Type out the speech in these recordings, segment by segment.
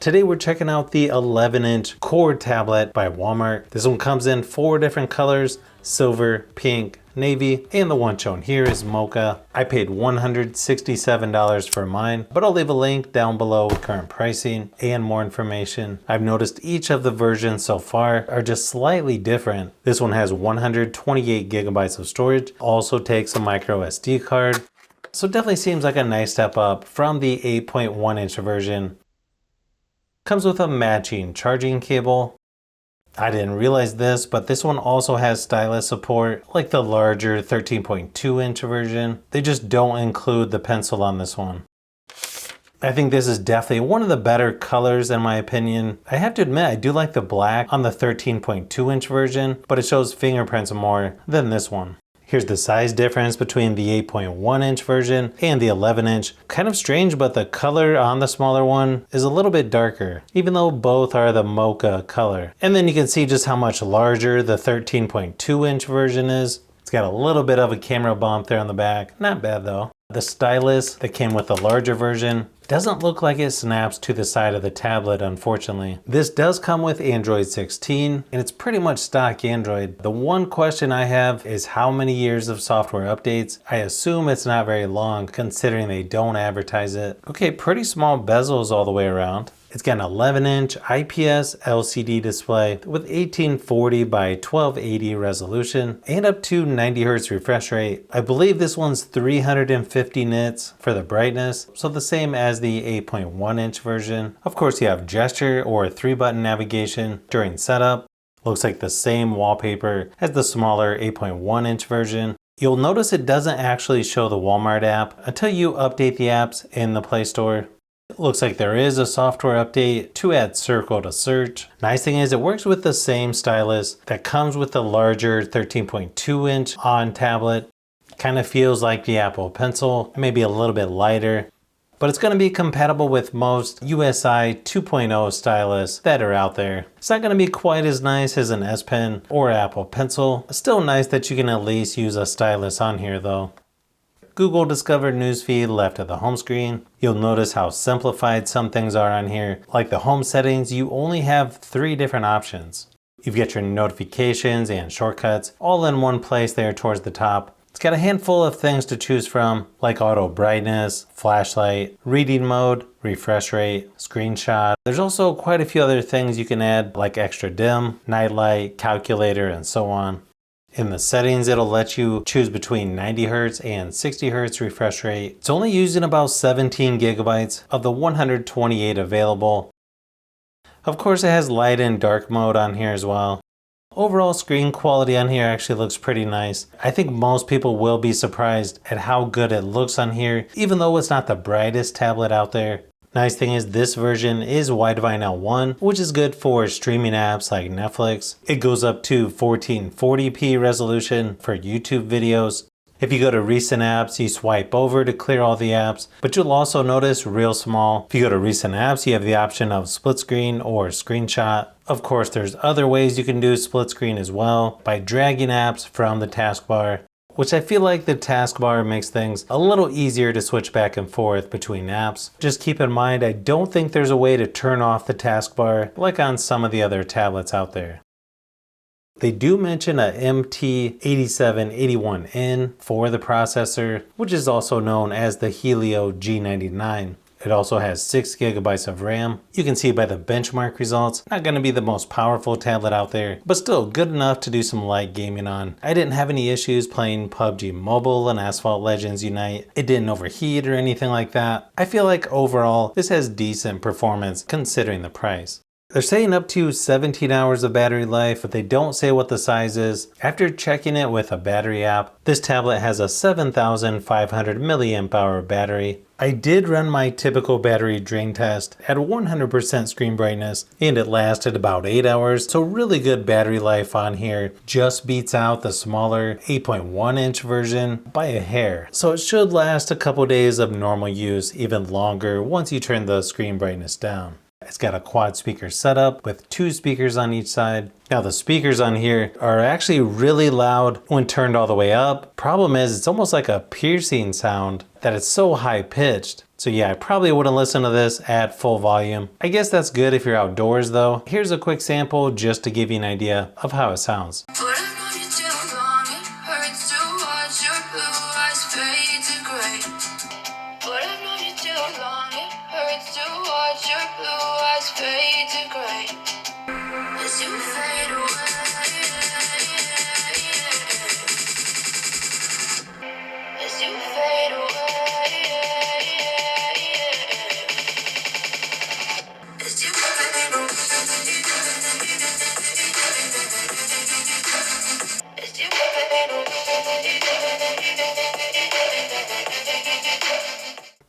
Today we're checking out the 11-inch Core tablet by Walmart. This one comes in 4 different colors: silver, pink, navy, and the one shown here is mocha. I paid $167 for mine, but I'll leave a link down below with current pricing and more information. I've noticed each of the versions so far are just slightly different. This one has 128 gigabytes of storage, also takes a micro SD card, so definitely seems like a nice step up from the 8.1 inch version. Comes with a matching charging cable. I didn't realize this, but this one also has stylus support, like the larger 13.2 inch version. They just don't include the pencil on this one. I think this is definitely one of the better colors in my opinion. I have to admit, I do like the black on the 13.2 inch version, but it shows fingerprints more than this one. Here's the size difference between the 8.1 inch version and the 11 inch. Kind of strange, but the color on the smaller one is a little bit darker, even though both are the mocha color. And then you can see just how much larger the 13.2 inch version is. It's got a little bit of a camera bump there on the back. Not bad though. The stylus that came with the larger version doesn't look like it snaps to the side of the tablet, unfortunately. This does come with Android 16, and it's pretty much stock Android. The one question I have is how many years of software updates. I assume it's not very long, considering they don't advertise it. Okay, pretty small bezels all the way around. It's got an 11-inch IPS LCD display with 1840 by 1280 resolution and up to 90 Hz refresh rate. I believe this one's 350 nits for the brightness, so the same as the 8.1 inch version. Of course, you have gesture or 3-button navigation during setup. Looks like the same wallpaper as the smaller 8.1 inch version. You'll notice it doesn't actually show the Walmart app until you update the apps in the Play Store. It looks like there is a software update to add circle to search. Nice thing is it works with the same stylus that comes with the larger 13.2 inch on tablet. Kind of feels like the Apple Pencil, maybe a little bit lighter. But it's going to be compatible with most USI 2.0 stylus that are out there. It's not going to be quite as nice as an S Pen or Apple Pencil. It's still nice that you can at least use a stylus on here though. Google Discover newsfeed left at the home screen. You'll notice how simplified some things are on here. Like the home settings, you only have 3 different options. You've got your notifications and shortcuts all in one place there towards the top. It's got a handful of things to choose from, like auto brightness, flashlight, reading mode, refresh rate, screenshot. There's also quite a few other things you can add, like extra dim, nightlight, calculator, and so on. In the settings, it'll let you choose between 90 Hz and 60 Hz refresh rate. It's only using about 17 gigabytes of the 128 available. Of course, it has light and dark mode on here as well. Overall screen quality on here actually looks pretty nice. I think most people will be surprised at how good it looks on here, even though it's not the brightest tablet out there. Nice thing is this version is Widevine L1, which is good for streaming apps like Netflix. It goes up to 1440p resolution for YouTube videos. If you go to recent apps, you swipe over to clear all the apps, but you'll also notice real small. If you go to recent apps, you have the option of split screen or screenshot. Of course, there's other ways you can do split screen as well by dragging apps from the taskbar, which I feel like the taskbar makes things a little easier to switch back and forth between apps. Just keep in mind, I don't think there's a way to turn off the taskbar like on some of the other tablets out there. They do mention a MT8781N for the processor, which is also known as the Helio G99. It also has 6 gigabytes of RAM. You can see by the benchmark results, not going to be the most powerful tablet out there, but still good enough to do some light gaming on. I didn't have any issues playing PUBG Mobile and Asphalt Legends Unite. It didn't overheat or anything like that. I feel like overall, this has decent performance considering the price. They're saying up to 17 hours of battery life, but they don't say what the size is. After checking it with a battery app, this tablet has a 7,500 milliamp hour battery. I did run my typical battery drain test at 100% screen brightness, and it lasted about 8 hours, so really good battery life on here. Just beats out the smaller 8.1 inch version by a hair, so it should last a couple days of normal use, even longer once you turn the screen brightness down. It's got a quad speaker setup with 2 speakers on each side. Now the speakers on here are actually really loud when turned all the way up. Problem is it's almost like a piercing sound that it's so high pitched. So yeah, I probably wouldn't listen to this at full volume. I guess that's good if you're outdoors though. Here's a quick sample just to give you an idea of how it sounds.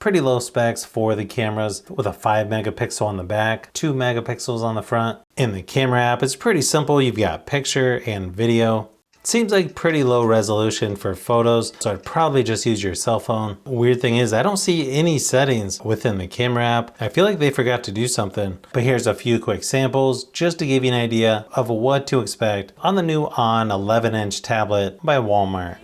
Pretty low specs for the cameras with a 5 megapixel on the back, 2 megapixels on the front. In the camera app, it's pretty simple. You've got picture and video. It seems like pretty low resolution for photos, so I'd probably just use your cell phone. Weird thing is I don't see any settings within the camera app. I feel like they forgot to do something, but here's a few quick samples just to give you an idea of what to expect on the new On 11-inch tablet by Walmart.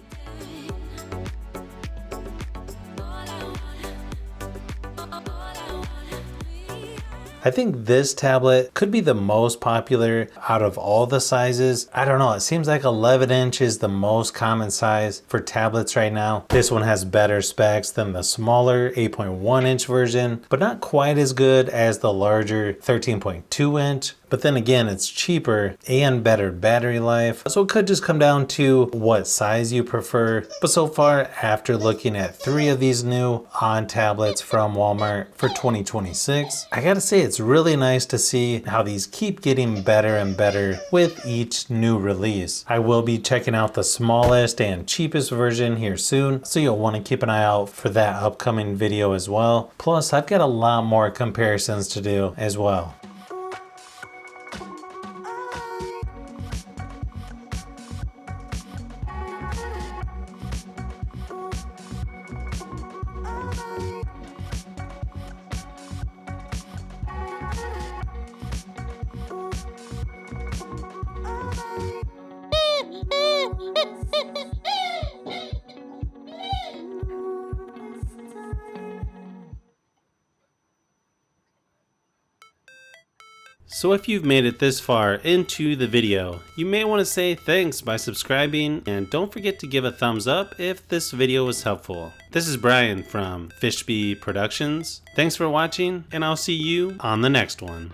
I think this tablet could be the most popular out of all the sizes. I don't know, it seems like 11 inch is the most common size for tablets right now. This one has better specs than the smaller 8.1 inch version, but not quite as good as the larger 13.2 inch. But then again, it's cheaper and better battery life. So it could just come down to what size you prefer. But so far, after looking at 3 of these new On tablets from Walmart for 2026, I gotta say it's really nice to see how these keep getting better and better with each new release. I will be checking out the smallest and cheapest version here soon, so you'll want to keep an eye out for that upcoming video as well. Plus, I've got a lot more comparisons to do as well. So if you've made it this far into the video, you may want to say thanks by subscribing, and don't forget to give a thumbs up if this video was helpful. This is Brian from Fishbee Productions. Thanks for watching, and I'll see you on the next one.